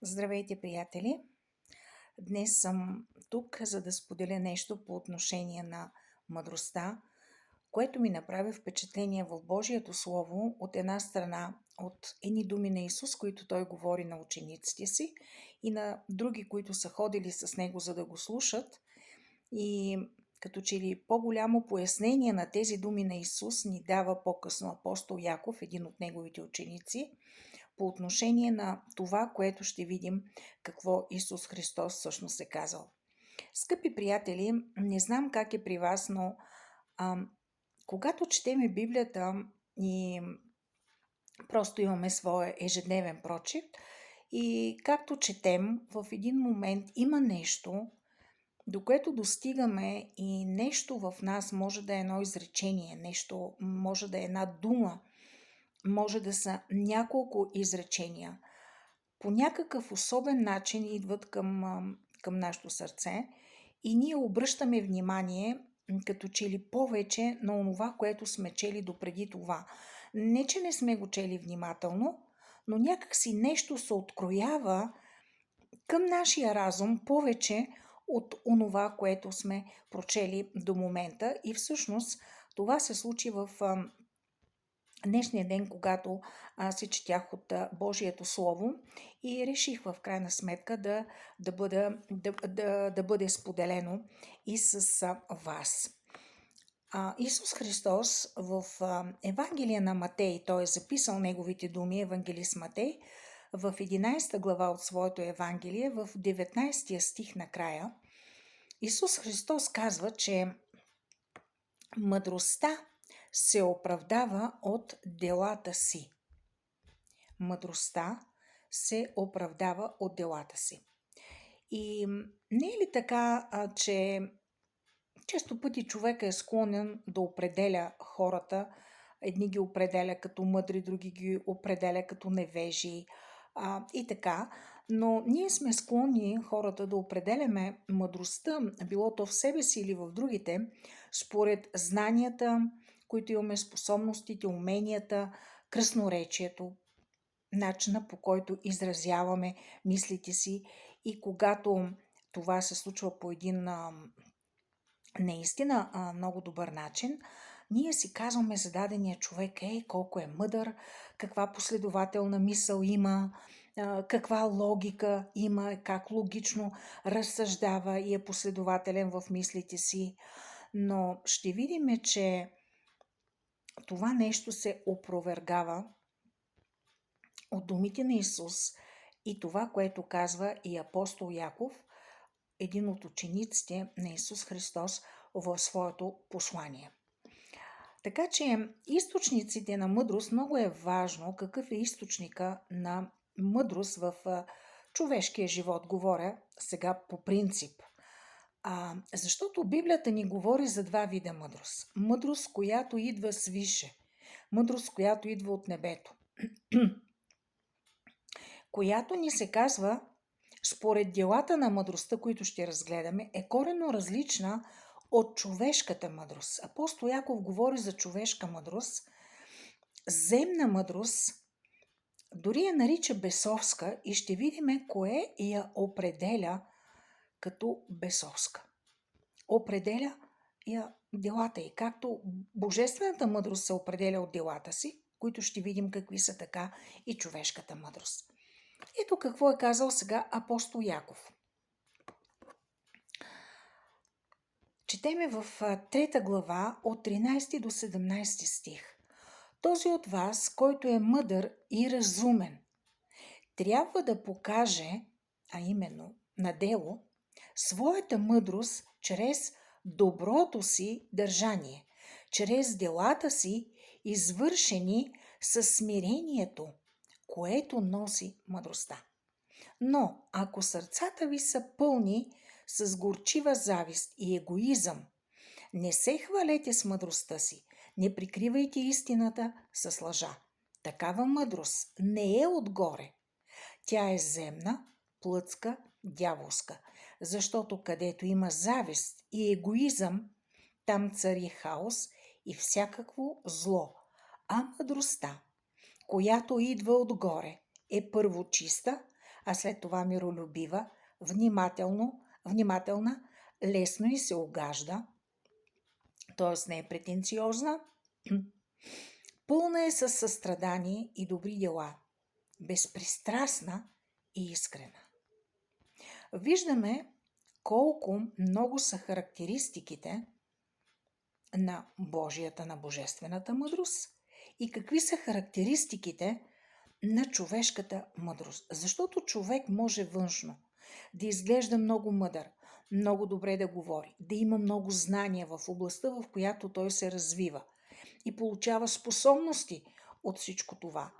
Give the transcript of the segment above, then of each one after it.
Здравейте, приятели! Днес съм тук, за да споделя нещо по отношение на мъдростта, което ми направи впечатление в Божието Слово, от една страна от едни думи на Исус, които Той говори на учениците си, и на други, които са ходили с Него, за да го слушат. И като че ли по-голямо пояснение на тези думи на Исус ни дава по-късно апостол Яков, един от неговите ученици, по отношение на това, което ще видим какво Исус Христос всъщност е казал. Скъпи приятели, не знам как е при вас, но когато четеме Библията и просто имаме своя ежедневен прочит, и както четем, в един момент има нещо, до което достигаме, и нещо в нас може да е едно изречение, нещо може да е една дума, може да са няколко изречения. По някакъв особен начин идват към нашето сърце и ние обръщаме внимание като че ли повече на онова, което сме чели допреди това. Не, че не сме го чели внимателно, но някак си нещо се откроява към нашия разум повече от онова, което сме прочели до момента. И всъщност това се случи в днешния ден, когато се четях от Божието Слово, и реших в крайна сметка да бъде споделено и с вас. Исус Христос в Евангелие на Матей, той е записал неговите думи, евангелист Матей, в 11 глава от своето Евангелие, в 19 стих накрая, Исус Христос казва, че мъдростта се оправдава от делата си. Мъдростта се оправдава от делата си. И не е ли така, че често пъти човек е склонен да определя хората? Едни ги определя като мъдри, други ги определя като невежи и така. Но ние сме склонни хората да определяме мъдростта, било то в себе си или в другите, според знанията, които имаме, способностите, уменията, красноречието, начина, по който изразяваме мислите си. И когато това се случва по един наистина много добър начин, ние си казваме за дадения човек, колко е мъдър, каква последователна мисъл има, каква логика има, как логично разсъждава и е последователен в мислите си. Но ще видим, че това нещо се опровергава от думите на Исус и това, което казва и апостол Яков, един от учениците на Исус Христос, в своето послание. Така че източниците на мъдрост, много е важно какъв е източника на мъдрост в човешкия живот. Говоря сега по принцип. Защото Библията ни говори за два вида мъдрост. Мъдрост, която идва свише. Мъдрост, която идва от небето. Която ни се казва, според делата на мъдростта, които ще разгледаме, е коренно различна от човешката мъдрост. Апостол Яков говори за човешка мъдрост, земна мъдрост, дори я нарича бесовска, и ще видим кое я определя като бесовска. Определя я делата й, както божествената мъдрост се определя от делата си, които ще видим какви са, така и човешката мъдрост. Ето какво е казал сега апостол Яков. Четеме в 3 глава от 13 до 17 стих. Този от вас, който е мъдър и разумен, трябва да покаже, а именно на дело, своята мъдрост чрез доброто си държание, чрез делата си, извършени със смирението, което носи мъдростта. Но ако сърцата ви са пълни с горчива завист и егоизъм, не се хвалете с мъдростта си, не прикривайте истината с лъжа. Такава мъдрост не е отгоре. Тя е земна, плътска, дяволска, защото където има завист и егоизъм, там цари хаос и всякакво зло. А мъдростта, която идва отгоре, е първо чиста, а след това миролюбива, внимателна, лесно и се огажда, т.е. не е претенциозна, пълна е със състрадание и добри дела, безпристрастна и искрена. Виждаме колко много са характеристиките на Божията, на божествената мъдрост и какви са характеристиките на човешката мъдрост. Защото човек може външно да изглежда много мъдър, много добре да говори, да има много знания в областта, в която той се развива и получава способности от всичко това.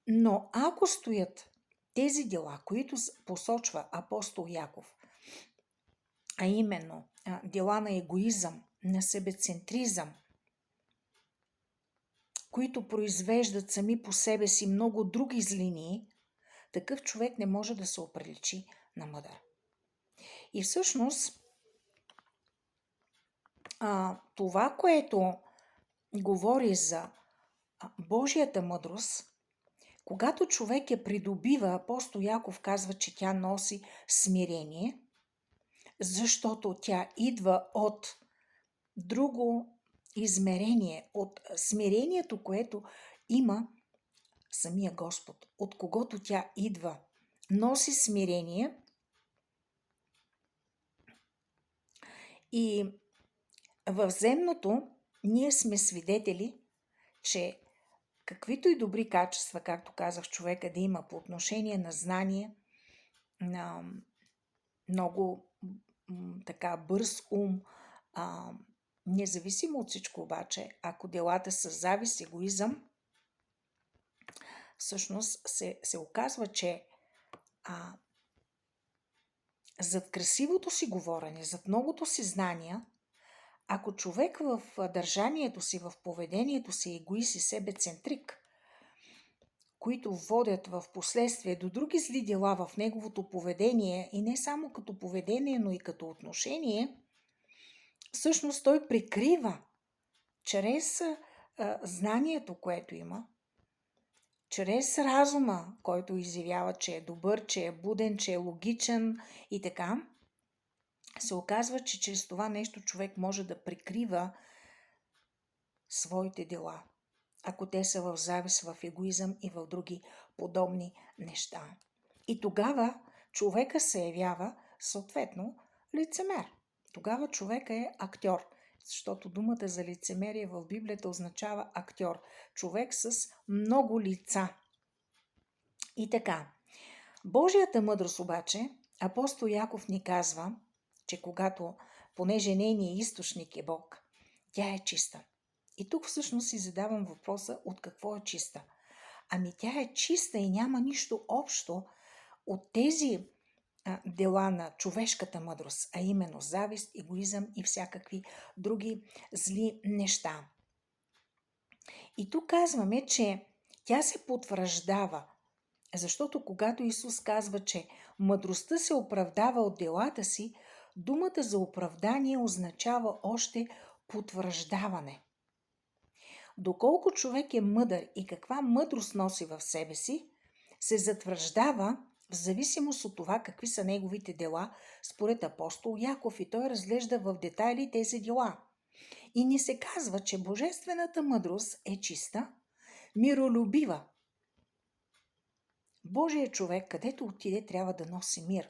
Но ако стоят тези дела, които посочва апостол Яков, а именно дела на егоизъм, на себецентризъм, които произвеждат сами по себе си много други злини, такъв човек не може да се оприличи на мъдър. И всъщност това, което говори за Божията мъдрост, когато човек я придобива, апостол Яков казва, че тя носи смирение, защото тя идва от друго измерение, от смирението, което има самия Господ, от когото тя идва. Носи смирение и в земното ние сме свидетели, че каквито и добри качества, както казах, човека да има по отношение на знание, на много така бърз ум, независимо от всичко обаче, ако делата са завист, егоизъм, всъщност се оказва, че зад красивото си говорене, зад многото си знания, ако човек в държанието си, в поведението си егоист и себецентрик, които водят в последствие до други зли дела в неговото поведение и не само като поведение, но и като отношение, всъщност той прикрива чрез знанието, което има, чрез разума, който изявява, че е добър, че е буден, че е логичен и така, се оказва, че чрез това нещо човек може да прикрива своите дела, ако те са в завист, в егоизъм и в други подобни неща. И тогава човека се явява съответно лицемер. Тогава човека е актьор, защото думата за лицемерие в Библията означава актьор. Човек с много лица. И така, Божията мъдрост обаче, апостол Яков ни казва, че понеже нейният източник е Бог, тя е чиста. И тук всъщност си задавам въпроса, от какво е чиста? Ами тя е чиста и няма нищо общо от тези дела на човешката мъдрост, а именно завист, егоизъм и всякакви други зли неща. И тук казваме, че тя се потвърждава, защото когато Исус казва, че мъдростта се оправдава от делата си, думата за оправдание означава още потвърждаване. Доколко човек е мъдър и каква мъдрост носи в себе си, се затвърждава в зависимост от това какви са неговите дела според апостол Яков, и той разглежда в детайли тези дела. И ни се казва, че божествената мъдрост е чиста, миролюбива. Божият човек, където отиде, трябва да носи мир.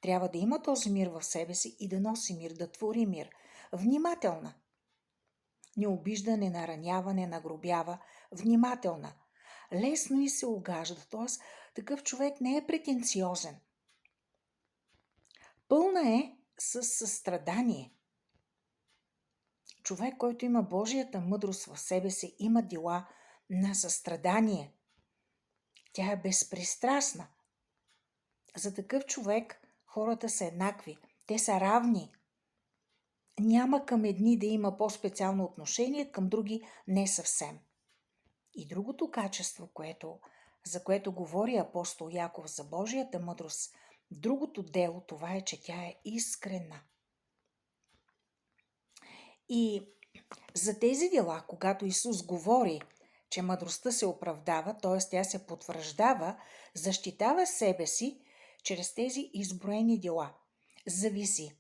Трябва да има този мир в себе си и да носи мир, да твори мир. Внимателна. Не обижда, не наранява, не нагробява. Внимателна. Лесно и се огажда, т.е. такъв човек не е претенциозен. Пълна е със състрадание. Човек, който има Божията мъдрост в себе си, има дела на състрадание. Тя е безпристрастна. За такъв човек хората са еднакви. Те са равни. Няма към едни да има по-специално отношение, към други не съвсем. И другото качество, за което говори апостол Яков за Божията мъдрост, другото дело, това е, че тя е искрена. И за тези дела, когато Исус говори, че мъдростта се оправдава, т.е. тя се потвърждава, защитава себе си, чрез тези изброени дела. Зависи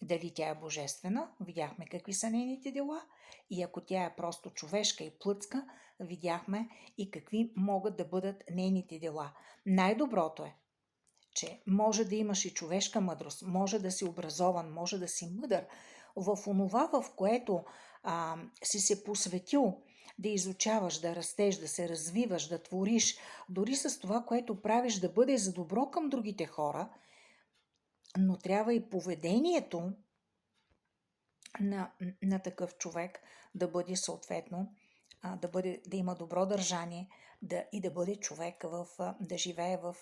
дали тя е божествена, видяхме какви са нейните дела, и ако тя е просто човешка и плътска, видяхме и какви могат да бъдат нейните дела. Най-доброто е, че може да имаш и човешка мъдрост, може да си образован, може да си мъдър. В онова, в което си се посветил да изучаваш, да растеш, да се развиваш, да твориш, дори с това, което правиш, да бъде за добро към другите хора, но трябва и поведението на такъв човек да бъде съответно, да има добро държание и да бъде човек, да живее в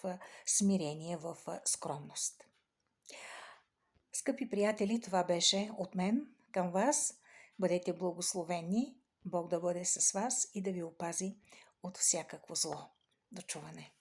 смирение, в скромност. Скъпи приятели, това беше от мен към вас. Бъдете благословени, Бог да бъде с вас и да ви опази от всякакво зло. До чуване!